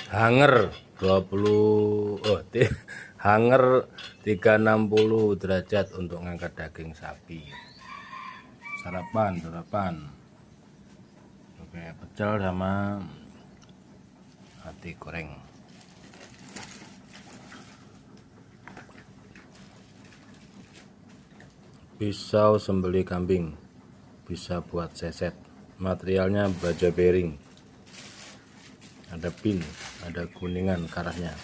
hanger 20 hanger 360 derajat untuk ngangkat daging sapi. Sarapan oke, pecel sama hati goreng. Pisau sembelih kambing, bisa buat seset. Materialnya baja bearing, ada pin, ada kuningan karahnya.